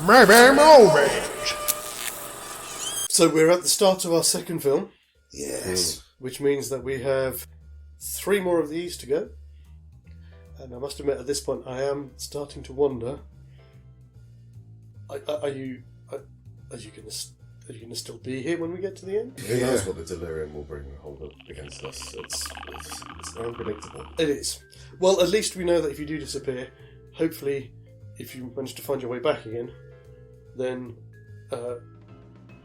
Maybe movies. So we're at the start of our second film. Yes. Which means that we have 3 more of these to go. And I must admit, at this point, I am starting to wonder: Are you going to still be here when we get to the end? Who knows what the delirium will bring hold up against us? It's unpredictable. It is. Well, at least we know that if you do disappear, hopefully, if you manage to find your way back again, then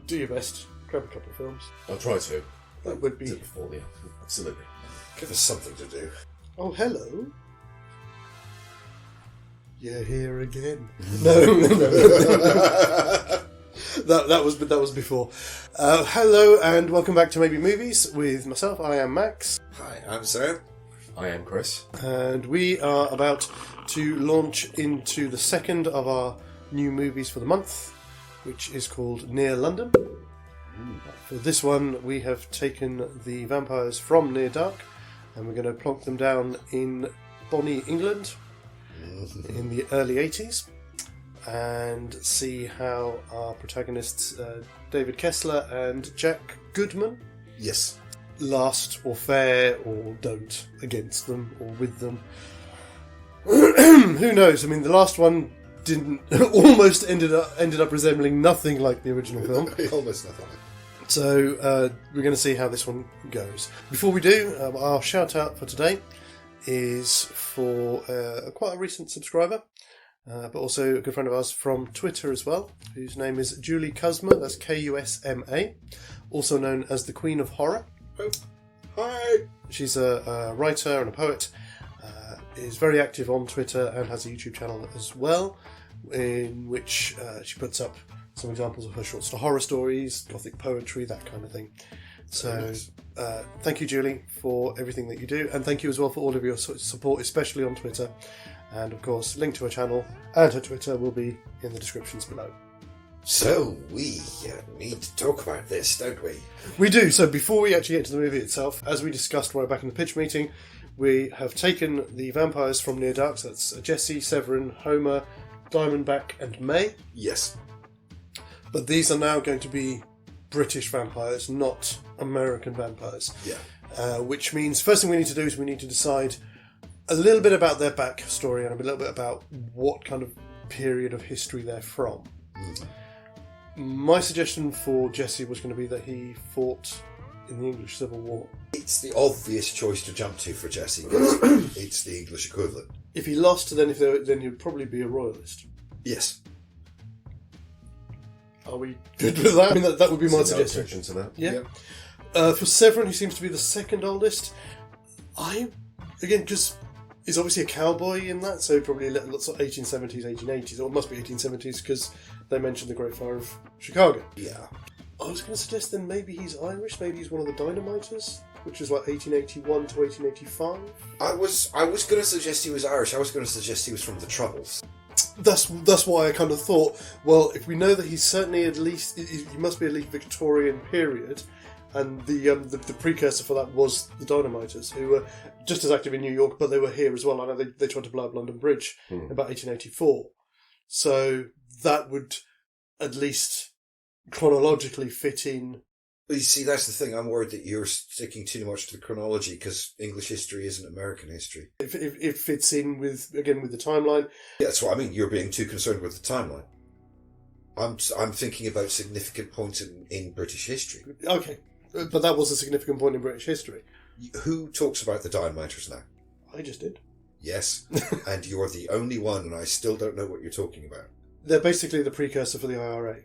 do your best. Grab a couple of films. I'll try to. That would be... before the absolutely. Give us something to do. Oh, hello. You're here again. No. That was before. Hello and welcome back to Maybe Movies with myself. I am Max. Hi, I'm Sam. I am Kris. And we are about to launch into the second of our new movies for the month, which is called Near London. For this one, we have taken the vampires from Near Dark and we're going to plonk them down in Bonnie, England in the early 80s and see how our protagonists, David Kessler and Jack Goodman, Yes. last or fare or don't against them or with them. Who knows? I mean, the last one didn't almost ended up resembling nothing like the original film. Almost nothing. So we're going to see how this one goes. Before we do, our shout out for today is for quite a recent subscriber, but also a good friend of ours from Twitter as well, whose name is Julie Kusma. That's Kusma, also known as the Queen of Horror. Oh. Hi. She's a writer and a poet. Is very active on Twitter and has a YouTube channel as well, in which she puts up some examples of her short horror stories, gothic poetry, that kind of thing. So thank you, Julie, for everything that you do, and thank you as well for all of your support, especially on Twitter. And of course, link to her channel and her Twitter will be in the descriptions below. So we need to talk about this, don't we? We do. So before we actually get to the movie itself, as we discussed right back in the pitch meeting, we have taken the vampires from Near Dark. So that's Jesse, Severin, Homer, Diamondback, and May. Yes. But these are now going to be British vampires, not American vampires. Yeah. Which means, first thing we need to do is we need to decide a little bit about their backstory and a little bit about what kind of period of history they're from. My suggestion for Jesse was going to be that he fought in the English Civil War. It's the obvious choice to jump to for Jesse, because it's the English equivalent. If he lost, then he'd probably be a royalist. Yes. Are we good with that? I mean, that would be my No suggestion. objection to that. Yeah. For Severin, who seems to be the second oldest, just is obviously a cowboy in that, so probably lots of 1870s, 1880s, or it must be 1870s because they mentioned the Great Fire of Chicago. Yeah. I was going to suggest then maybe he's Irish, maybe he's one of the dynamiters, which is like 1881 to 1885. I was going to suggest he was Irish. I was going to suggest he was from the Troubles. That's why I kind of thought, well, if we know that he's certainly he must be at least Victorian period, and the precursor for that was the Dynamiters, who were just as active in New York, but they were here as well. I know they tried to blow up London Bridge in about 1884, so that would at least chronologically fit in. You see, that's the thing. I'm worried that you're sticking too much to the chronology because English history isn't American history. It fits in with the timeline. Yeah, that's what I mean. You're being too concerned with the timeline. I'm thinking about significant points in British history. Okay, but that was a significant point in British history. Who talks about the Dynamiters now? I just did. Yes, and you're the only one, and I still don't know what you're talking about. They're basically the precursor for the IRA.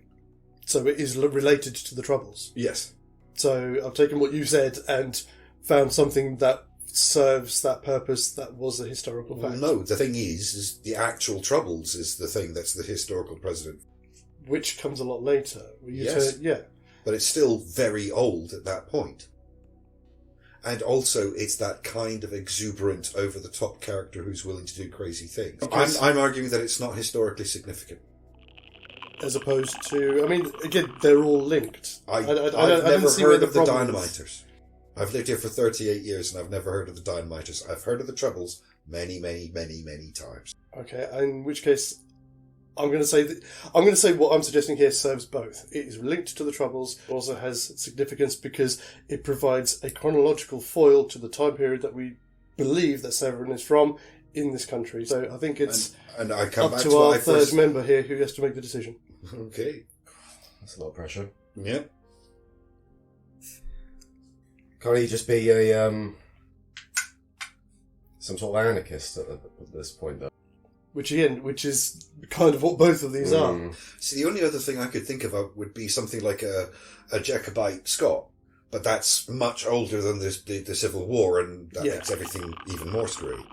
So it is related to the Troubles. Yes. So I've taken what you said and found something that serves that purpose that was a historical fact. Well, no, the thing is the actual Troubles is the thing that's the historical precedent. Which comes a lot later. Yes. Yeah. But it's still very old at that point. And also, it's that kind of exuberant, over-the-top character who's willing to do crazy things. I'm arguing that it's not historically significant. As opposed to, I mean, again, they're all linked. I've never heard of the Dynamiters. I've lived here for 38 years and I've never heard of the Dynamiters. I've heard of the Troubles many, many, many, many times. Okay, in which case, I'm going to say what I'm suggesting here serves both. It is linked to the Troubles, but also has significance because it provides a chronological foil to the time period that we believe that Severin is from in this country. So I think it's and I come up back to to our what I third first... member here who has to make the decision. Okay. That's a lot of pressure. Yep. Can't he just be a some sort of anarchist at this point, though? Which is kind of what both of these are. See, the only other thing I could think of would be something like a Jacobite Scot, but that's much older than the Civil War, and that makes everything even more screwy.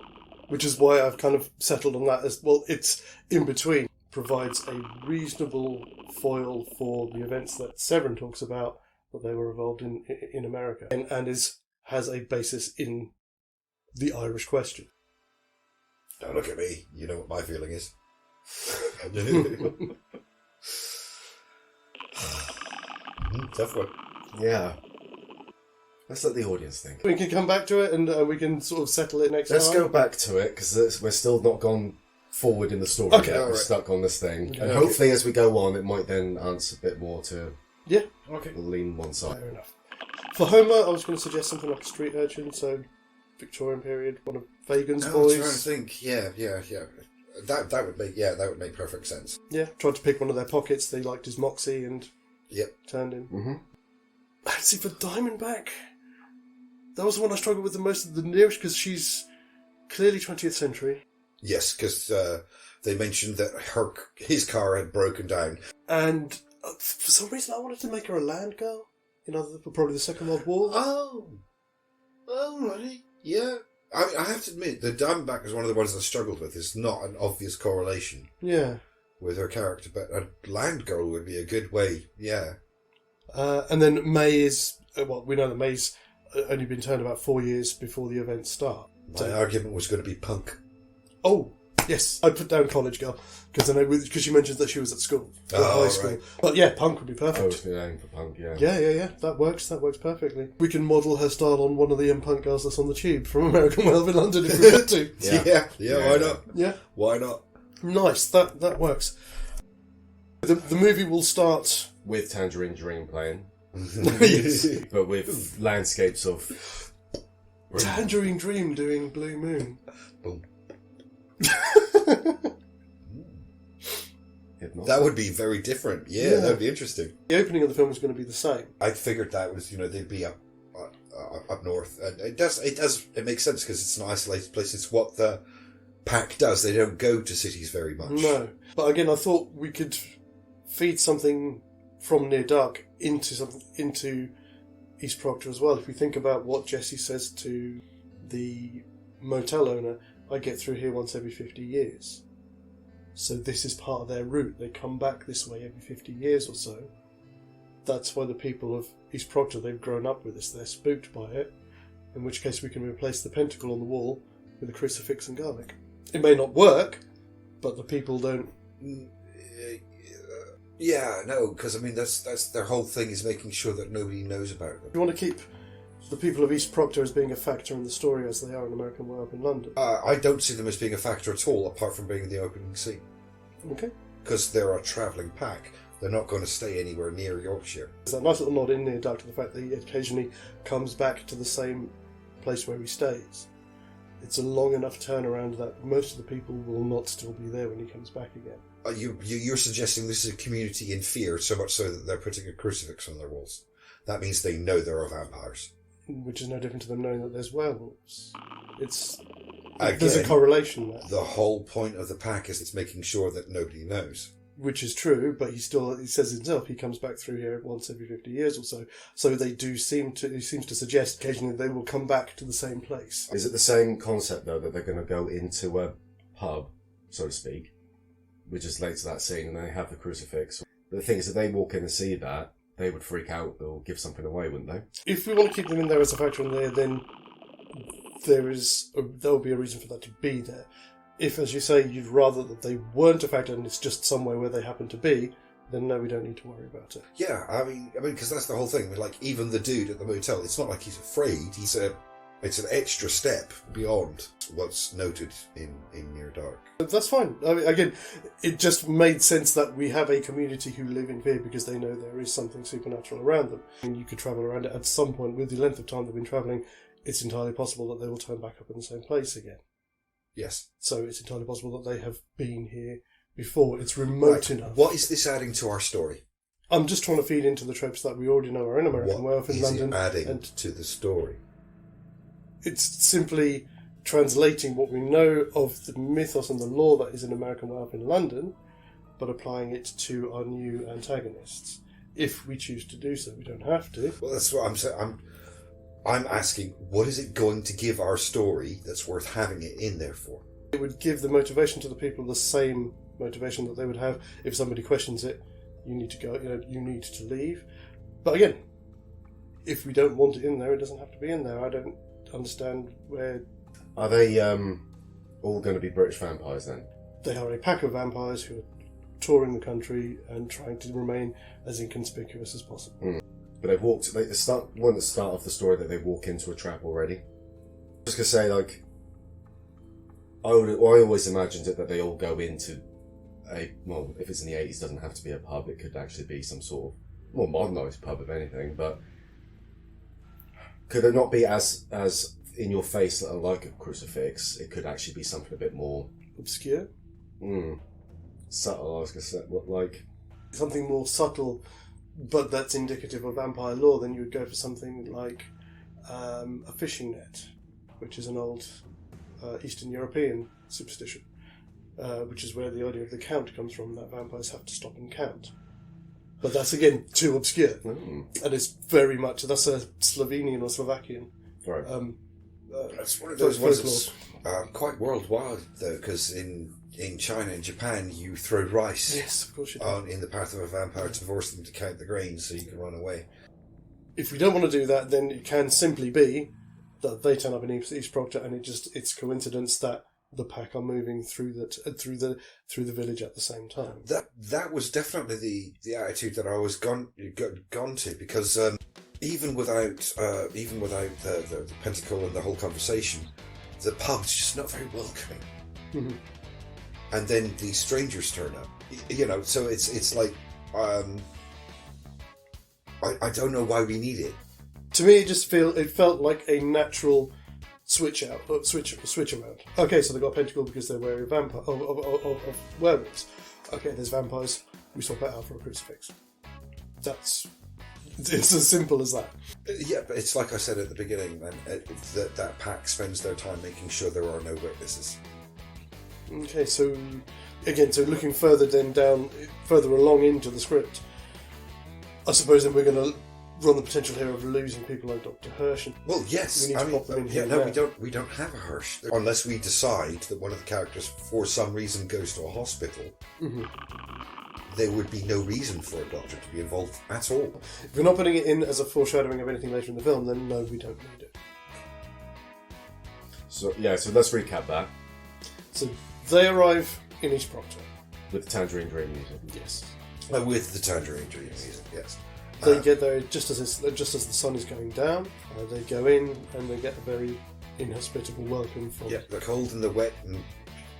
Which is why I've kind of settled on that as well. It's in between, provides a reasonable foil for the events that Severin talks about that they were involved in America, and has a basis in the Irish question. Don't look at me. You know what my feeling is. Tough one. Yeah. Let's let the audience think. We can come back to it and we can sort of settle it next time. Let's go back to it because we're still not gone forward in the story Okay, yet. all We're right. stuck on this thing. Okay. And hopefully as we go on, it might then answer a bit more to Okay. lean one side. Fair enough. For Homer, I was going to suggest something like a street urchin, so Victorian period, one of Fagin's boys. I'm trying to think. Yeah. That would make perfect sense. Yeah, tried to pick one of their pockets. They liked his moxie and turned him. Mm-hmm. See, for Diamondback, that was the one I struggled with the most, the nearest, because she's clearly 20th century. Yes, because they mentioned that his car had broken down. And for some reason I wanted to make her a land girl, probably the Second World War. Oh, right. Yeah. I have to admit, the Diamondback is one of the ones I struggled with. It's not an obvious correlation with her character, but a land girl would be a good way, yeah. And then May is, we know that May's only been turned about 4 years before the events start. My argument was going to be punk. Oh, yes. I put down college girl, because she mentioned that she was at school, high school. Right. But yeah, punk would be perfect. I was going to aim for punk, yeah. Yeah. That works perfectly. We can model her style on one of the punk girls that's on the tube from American Werewolf in London if we want to. Yeah, why not? Yeah. Why not? Nice, that works. The movie will start... With Tangerine Dream playing. Yes. But with landscapes of... Tangerine Dream doing Blue Moon. Boom. That would be very different. Yeah, that would be interesting. The opening of the film is going to be the same. I figured that was, they'd be up north. And it makes sense because it's an isolated place. It's what the pack does. They don't go to cities very much. No. But again, I thought we could feed something from Near Dark into East Proctor as well. If we think about what Jesse says to the motel owner, I get through here once every 50 years. So this is part of their route. They come back this way every 50 years or so. That's why the people of East Proctor, they've grown up with this. They're spooked by it. In which case we can replace the pentacle on the wall with a crucifix and garlic. It may not work, but the people don't... Yeah, no, because that's their whole thing is making sure that nobody knows about them. You want to keep the people of East Proctor as being a factor in the story as they are in American Werewolf in London. I don't see them as being a factor at all, apart from being in the opening scene. Okay. Because they're a travelling pack. They're not going to stay anywhere near Yorkshire. There's that nice little nod in Near Dark to the fact that he occasionally comes back to the same place where he stays. It's a long enough turnaround that most of the people will not still be there when he comes back again. You're suggesting this is a community in fear, so much so that they're putting a crucifix on their walls. That means they know there are vampires. Which is no different to them knowing that there's werewolves. Again, there's a correlation there. The whole point of the pack is it's making sure that nobody knows. Which is true, but he says himself he comes back through here once every 50 years or so. So they do he seems to suggest occasionally they will come back to the same place. Is it the same concept, though, that they're going to go into a pub, so to speak, which is late to that scene, and they have the crucifix? But the thing is, if they walk in and see that, they would freak out or give something away, wouldn't they? If we want to keep them in there as a factor in there, then there'll be a reason for that to be there. If, as you say, you'd rather that they weren't a factor and it's just somewhere where they happen to be, then no, we don't need to worry about it. Yeah, I mean, because that's the whole thing. Like, even the dude at the motel, it's not like he's afraid. He's a It's an extra step beyond what's noted in Near Dark. That's fine. I mean, again, it just made sense that we have a community who live in fear because they know there is something supernatural around them. And you could travel around it at some point. With the length of time they've been travelling, it's entirely possible that they will turn back up in the same place again. Yes. So it's entirely possible that they have been here before. It's remote enough. What is this adding to our story? I'm just trying to feed into the tropes that we already know are in American Werewolf in London. What is it adding to the story? It's simply translating what we know of the mythos and the lore that is in American Werewolf in London, but applying it to our new antagonists. If we choose to do so, we don't have to. Well, that's what I'm saying. I'm asking, what is it going to give our story that's worth having it in there for? It would give the motivation to the people the same motivation that they would have if somebody questions it. You need to go. You need to leave. But again, if we don't want it in there, it doesn't have to be in there. I don't understand where. Are they all going to be British vampires then? They are a pack of vampires who are touring the country and trying to remain as inconspicuous as possible. Mm. But they've walked. At the start of the story that they walk into a trap already. I was going to say, like, I always imagined it that they all go into if it's in the 80s, it doesn't have to be a pub. It could actually be some sort of more modernised pub, if anything. But could it not be as in your face like a crucifix? It could actually be something a bit more obscure, subtle. I was going to say, like something more subtle, but that's indicative of vampire lore. Then you would go for something like a fishing net, which is an old Eastern European superstition. Which is where the idea of the count comes from, that vampires have to stop and count. But that's, again, too obscure. And it's very much, that's a Slovenian or Slovakian. Right. That's one of those ones that's quite worldwide, though, because in China and Japan, you throw rice yes, of course you do. In the path of a vampire to force them to count the grains so you can run away. If we don't want to do that, then it can simply be that they turn up in East Proctor and it's coincidence that the pack are moving through the village at the same time. That was definitely the attitude that I was gone to, because even without the pentacle and the whole conversation, the pub's just not very welcoming. Mm-hmm. And then these strangers turn up, So it's like I don't know why we need it. To me, it felt like a natural switch around. Okay, so they got a pentacle because they're wary of werewolves. Okay, there's vampires. We swap it out for a crucifix. It's as simple as that. Yeah, but it's like I said at the beginning, man. That pack spends their time making sure there are no witnesses. Okay, so looking further along into the script, I suppose then we're going to run the potential here of losing people like Dr. Hirsch. Well, yes. We need to pop them in here. No, we don't have a Hirsch unless we decide that one of the characters, for some reason, goes to a hospital. Mm-hmm. There would be no reason for a doctor to be involved at all. If we're not putting it in as a foreshadowing of anything later in the film, then no, we don't need it. So let's recap that. So they arrive in East Proctor with the Tangerine Dream music. Yes. With the Tangerine Dream music. Yes. They get there just as the sun is going down. They go in and they get a very inhospitable welcome from. Yeah, the cold and the wet, and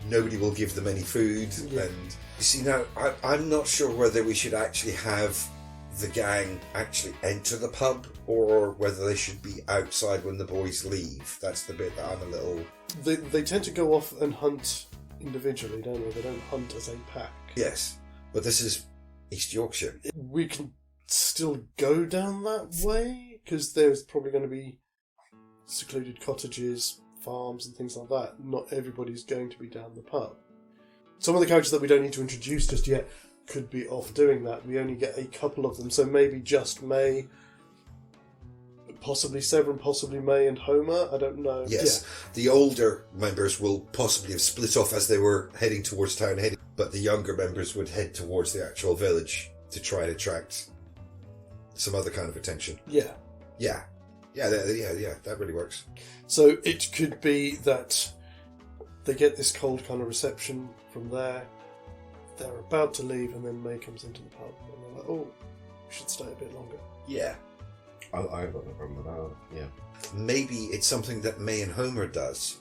nobody will give them any food. Yeah. And you see, now I'm not sure whether we should actually have the gang actually enter the pub or whether they should be outside when the boys leave. That's the bit that I'm a little. They tend to go off and hunt individually, don't they? They don't hunt as a pack. Yes, but this is East Yorkshire. We can still go down that way because there's probably going to be secluded cottages, farms and things like that. Not everybody's going to be down the pub. Some of the characters that we don't need to introduce just yet could be off doing that. We only get a couple of them, so maybe just May, possibly Severin, possibly May and Homer. I don't know. Yes, yeah. The older members will possibly have split off as they were heading towards town, but the younger members would head towards the actual village to try and attract some other kind of attention. Yeah, that really works. So it could be that they get this cold kind of reception from there. They're about to leave, and then May comes into the pub, and they're like, "Oh, we should stay a bit longer." Yeah. I've got no problem with that. Yeah. Maybe it's something that May and Homer does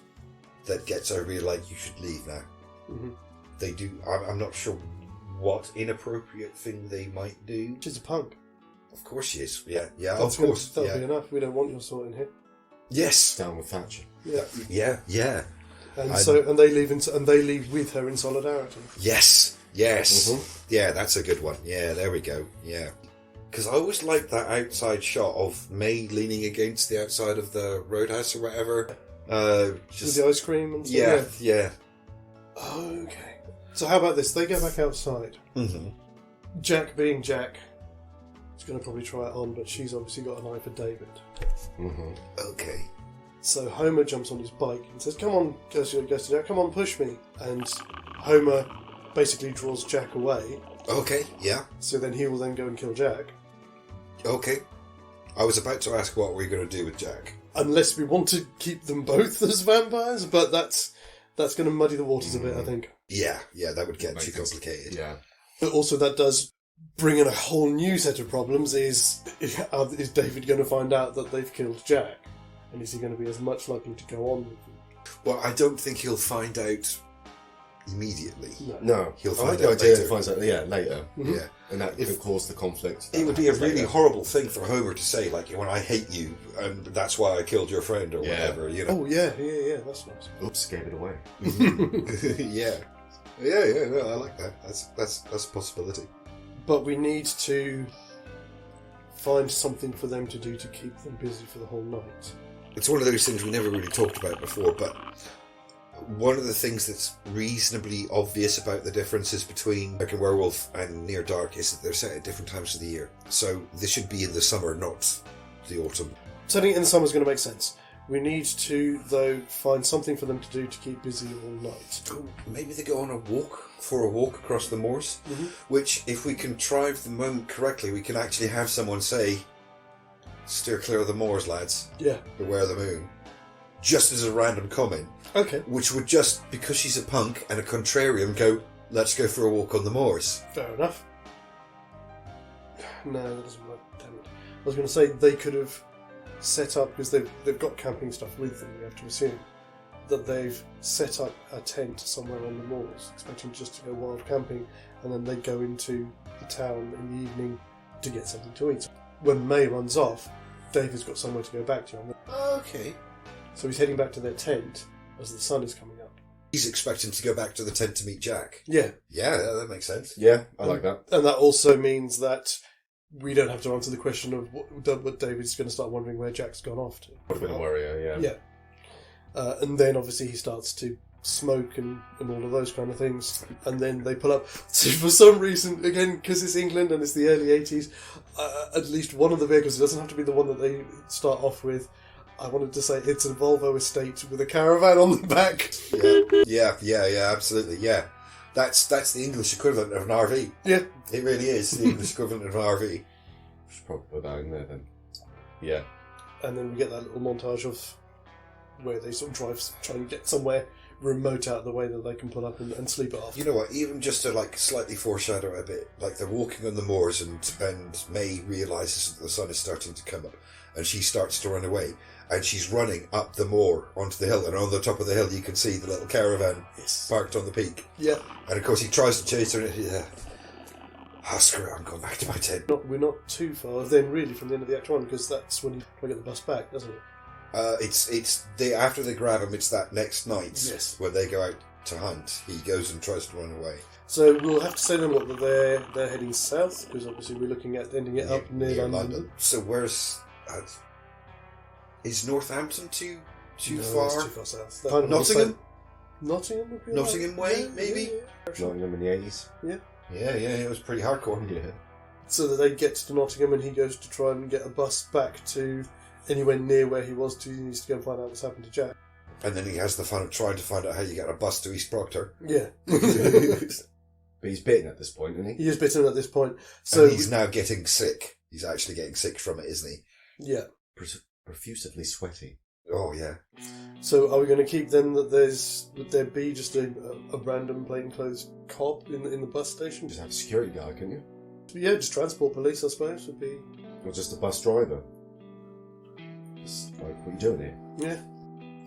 that gets her really like, you should leave now. Mm-hmm. They do. I'm not sure what inappropriate thing they might do. She's a punk. Of course she is. Yeah, yeah, That's of course. That'll be enough. We don't want your sort in here. Yes. Down with Thatcher. Yeah. Yeah. And they leave with her in solidarity. Yes. Mm-hmm. Yeah, that's a good one. Yeah, there we go. Yeah. Because I always liked that outside shot of May leaning against the outside of the roadhouse or whatever. With the ice cream and stuff. Yeah. Okay. So how about this? They go back outside. Mm-hmm. Jack, being Jack, is going to probably try it on, but she's obviously got an eye for David. Mm-hmm. Okay. So Homer jumps on his bike and says, "Come on," goes to Jack, "Come on, push me." And Homer basically draws Jack away. Okay, yeah. So then he will then go and kill Jack. Okay. I was about to ask what we're going to do with Jack. Unless we want to keep them both as vampires, but that's going to muddy the waters a bit, I think. Yeah, that would get too complicated. Yeah. But also that does bring in a whole new set of problems. Is David going to find out that they've killed Jack? And is he going to be as much likely to go on with them? Well, I don't think he'll find out immediately. No. He'll I find like the out idea later. he finds out, later. Mm-hmm. Yeah. And that could cause the conflict. It would be a happens really later. horrible thing for Homer to say, like, when I hate you, and that's why I killed your friend, or whatever, you know. Oh, yeah, that's nice. Oops, gave it away. Yeah, no, I like that. That's a possibility. But we need to find something for them to do to keep them busy for the whole night. It's one of those things we never really talked about before, but one of the things that's reasonably obvious about the differences between American Werewolf and Near Dark is that they're set at different times of the year. So this should be in the summer, not the autumn. Setting it in the summer is going to make sense. We need to, though, find something for them to do to keep busy all night. Maybe they go on a walk across the moors, which, if we contrive the moment correctly, we can actually have someone say, "Steer clear of the moors, lads. Yeah. Beware the moon." Just as a random comment. Okay. Which would just, because she's a punk and a contrarian, go, "Let's go for a walk on the moors." Fair enough. No, that doesn't work. Damn it. I was going to say they could have set up, because they've got camping stuff with them, we have to assume, that they've set up a tent somewhere on the moors, expecting just to go wild camping, and then they go into the town in the evening to get something to eat. When May runs off, David's got somewhere to go back to. Okay. So he's heading back to their tent as the sun is coming up. He's expecting to go back to the tent to meet Jack. Yeah. Yeah, that makes sense. Yeah, I like that. And that also means that we don't have to answer the question of what David's going to start wondering where Jack's gone off to. Would have been a warrior, yeah. Yeah. And then obviously he starts to smoke and all of those kind of things. And then they pull up. So for some reason, again, because it's England and it's the early 80s, at least one of the vehicles, it doesn't have to be the one that they start off with. I wanted to say it's a Volvo estate with a caravan on the back. Yeah, absolutely, yeah. That's the English equivalent of an RV. Yeah. It really is the English equivalent of an RV. Should probably put that in there then. Yeah. And then we get that little montage of where they sort of try and get somewhere remote out of the way that they can pull up and sleep it off. You know what, even just to like slightly foreshadow a bit, like they're walking on the moors and May realises that the sun is starting to come up and she starts to run away. And she's running up the moor onto the hill, and on the top of the hill you can see the little caravan parked on the peak. Yeah. And of course he tries to chase her, and screw it, I'm going back to my tent. We're not too far then, really, from the end of the Act 1, because that's when you try to get the bus back, doesn't it? After they grab him, it's that next night when they go out to hunt. He goes and tries to run away. So we'll have to say then what, that they're heading south, because obviously we're looking at ending it up near London. So where's... is Northampton too No, far? it's too far south. Nottingham? Nottingham would be Nottingham right. way, maybe? Nottingham in the 80s. Yeah, it was pretty hardcore. Yeah. So that they get to Nottingham and he goes to try and get a bus back to anywhere near where he was to. He needs to go and find out what's happened to Jack. And then he has the fun of trying to find out how you get a bus to East Proctor. Yeah. But he's bitten at this point, isn't he? He is bitten at this point. So and he's now getting sick. He's actually getting sick from it, isn't he? Yeah. Profusely sweaty. Oh, yeah. So are we going to keep then that would there be just a random plainclothes cop in the bus station? Just have a security guard, couldn't you? Yeah, just transport police, I suppose, would be... Or just a bus driver. It's like, what are you doing here? Yeah.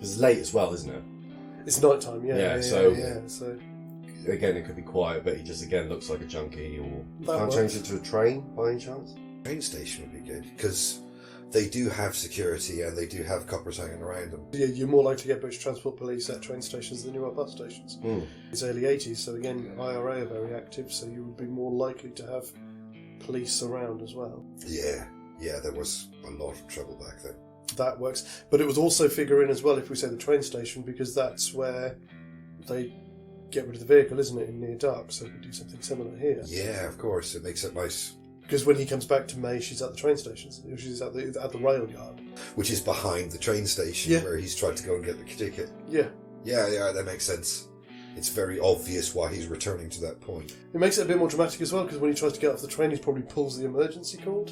It's late as well, isn't it? It's night time, so again, it could be quiet, but he just again looks like a junkie. Or That can't works. change it to a train by any chance? Train station would be good because they do have security and they do have coppers hanging around them. Yeah, you're more likely to get British Transport Police at train stations than you are bus stations. It's early 80s, so again, IRA are very active, so you would be more likely to have police around as well. Yeah, there was a lot of trouble back then. That works. But it would also figure in as well if we say the train station, because that's where they get rid of the vehicle, isn't it, in Near Dark, so we do something similar here. Yeah, of course, it makes it nice. Because when he comes back to May, she's at the train station. She's at the rail yard. Which is behind the train station where he's tried to go and get the ticket. Yeah. Yeah, that makes sense. It's very obvious why he's returning to that point. It makes it a bit more dramatic as well, because when he tries to get off the train, he probably pulls the emergency cord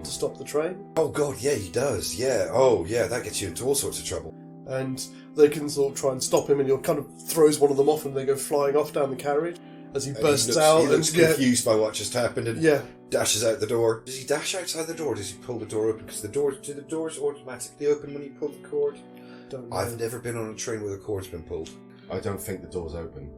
to stop the train. Oh god, yeah, he does. Yeah, oh yeah, that gets you into all sorts of trouble. And they can sort of try and stop him, and he kind of throws one of them off, and they go flying off down the carriage as he bursts out. He looks confused by what just happened and dashes out the door. Does he dash outside the door? Does he pull the door open? Because do the doors automatically open when you pull the cord? Don't know. I've never been on a train where the cord's been pulled. I don't think the door's open.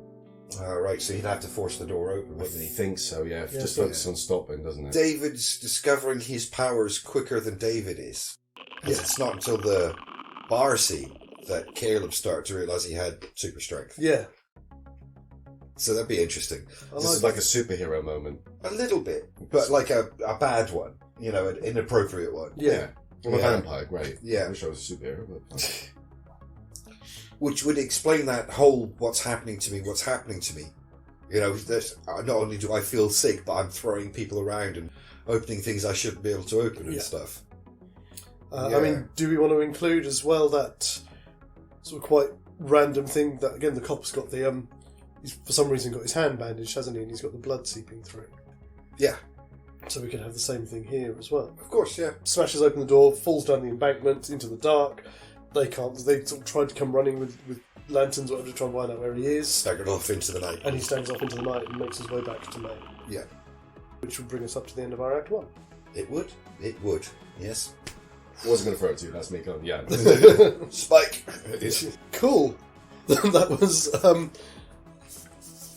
Right, so he'd have to force the door open, I wouldn't he? think so, yeah. It just focuses on stopping, doesn't it? David's discovering his powers quicker than David is. Because it's not until the bar scene that Caleb started to realise he had super strength. Yeah. So that'd be interesting. This is like a superhero moment. A little bit, but like a bad one. You know, an inappropriate one. Yeah. I'm a vampire, great. Yeah. I wish I was a superhero, but... Which would explain that whole what's happening to me. You know, that not only do I feel sick, but I'm throwing people around and opening things I shouldn't be able to open and stuff. I mean, do we want to include as well that sort of quite random thing that, again, the cop's got the, he's for some reason got his hand bandaged, hasn't he? And he's got the blood seeping through. Yeah. So we can have the same thing here as well. Of course, yeah. Smashes open the door, falls down the embankment into the dark. They sort of tried to come running with lanterns or whatever to try and find out where he is. Staggered off into the night. And he staggers off into the night and makes his way back to May. Yeah. Which would bring us up to the end of our Act 1. It would, yes. I wasn't going to throw it to you, that's me going, yeah. Spike! Cool. That was a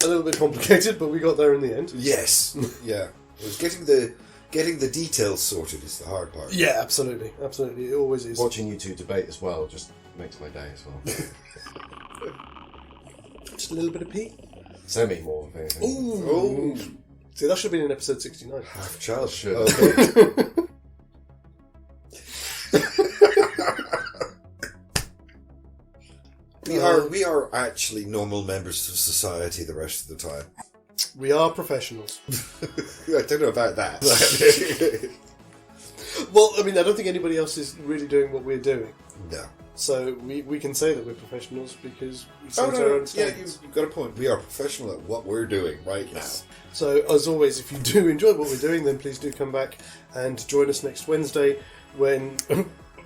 little bit complicated, but we got there in the end. Yes. Yeah. It was getting the details sorted is the hard part. Yeah, absolutely. Absolutely. It always is. Watching you two debate as well just makes my day as well. Just a little bit of pee. Semi more, if anything. Ooh. See, that should have been in episode 69. Half child should. Okay. We are actually normal members of society the rest of the time. We are professionals. I don't know about that. Well, I mean, I don't think anybody else is really doing what we're doing. No. So we can say that we're professionals because we Oh, set no, our own yeah, standards. you've got a point. We are professional at what we're doing right now. So, as always, if you do enjoy what we're doing, then please do come back and join us next Wednesday when,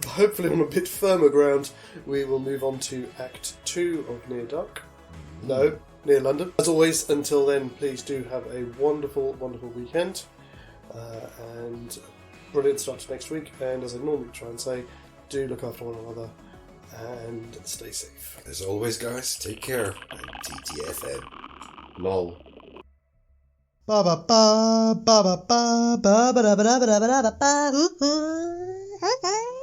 hopefully on a bit firmer ground, we will move on to Act 2 of Near Dark. No, Near London. As always, until then, please do have a wonderful, wonderful weekend. And brilliant start to next week. And as I normally try and say, do look after one another and stay safe. As always, guys, take care. And TTFN. Lol. Ba ba ba ba ba ba ba ba ba ba ba ba ba ba ba.